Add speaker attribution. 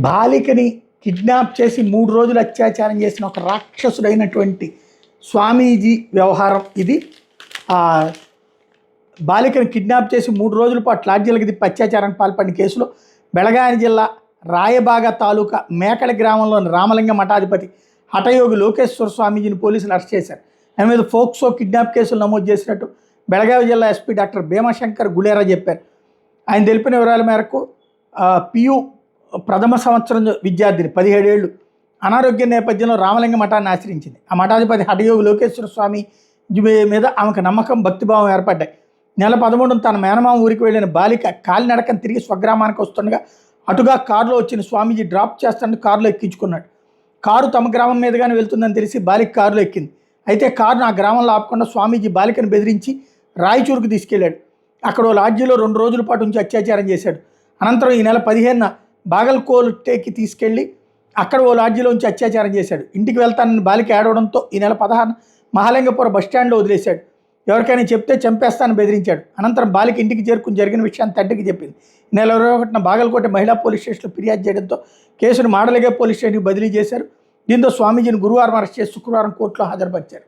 Speaker 1: బాలికని kidnap చేసి 3 రోజులు అత్యాచారం చేసిన ఒక రాక్షసుడైనటువంటి స్వామీజీ వ్యవహారం ఇది. బాలికను కిడ్నాప్ చేసి 3 రోజుల పాటు లాడ్జీలకు తిప్పి అత్యాచారానికి పాల్పడిన కేసులో బెళగావి జిల్లా రాయబాగ తాలూకా మేకల గ్రామంలోని రామలింగ మఠాధిపతి హఠయోగి లోకేశ్వర స్వామీజీని పోలీసులు అరెస్ట్ చేశారు. ఆయన మీద ఫోక్సో కిడ్నాప్ కేసులు నమోదు చేసినట్టు బెళగావి జిల్లా ఎస్పీ డాక్టర్ భీమశంకర్ గులేరా చెప్పారు. ఆయన తెలిపిన వివరాల మేరకు పియు ప్రథమ సంవత్సరం విద్యార్థిని 17 ఏళ్ళు అనారోగ్య నేపథ్యంలో రామలింగ మఠాన్ని ఆశ్రయించింది. ఆ మఠాధిపతి హఠయోగి లోకేశ్వర స్వామి మీద ఆమెకు నమ్మకం, భక్తిభావం ఏర్పడ్డాయి. నెల 13 తన మేనమామ ఊరికి వెళ్ళిన బాలిక కాలినడకని తిరిగి స్వగ్రామానికి వస్తుండగా అటుగా కారులో వచ్చిన స్వామీజీ డ్రాప్ చేస్తానని కారులో ఎక్కించుకున్నాడు. కారు తమ గ్రామం మీదుగానే వెళ్తుందని తెలిసి బాలిక కారులో ఎక్కింది. అయితే కారును ఆ గ్రామంలో ఆపకుండా స్వామీజీ బాలికను బెదిరించి రాయచూరుకు తీసుకెళ్లాడు. అక్కడ ఓ లాడ్జీలో 2 రోజుల పాటు ఉంచి అత్యాచారం చేశాడు. అనంతరం ఈ నెల 15న బాగల్కోటేకి తీసుకెళ్లి అక్కడ ఓ లాడ్జీలో ఉంచి అత్యాచారం చేశాడు. ఇంటికి వెళ్తానని బాలిక ఏడవడంతో ఈ నెల 16న మహాలింగపురం బస్టాండ్లో వదిలేశాడు. ఎవరికైనా చెప్తే చంపేస్తానని బెదిరించాడు. అనంతరం బాలిక ఇంటికి చేరుకుని జరిగిన విషయాన్ని తండ్రికి చెప్పింది. ఈ నెల 21న బాగల్కోట మహిళా పోలీస్ స్టేషన్లో ఫిర్యాదు చేయడంతో కేసును మాడలిగే పోలీస్ స్టేషన్కి బదిలీ చేశారు. దీంతో స్వామీజీని గురువారం అరెస్ట్ చేసి శుక్రవారం కోర్టులో హాజరుపరిచారు.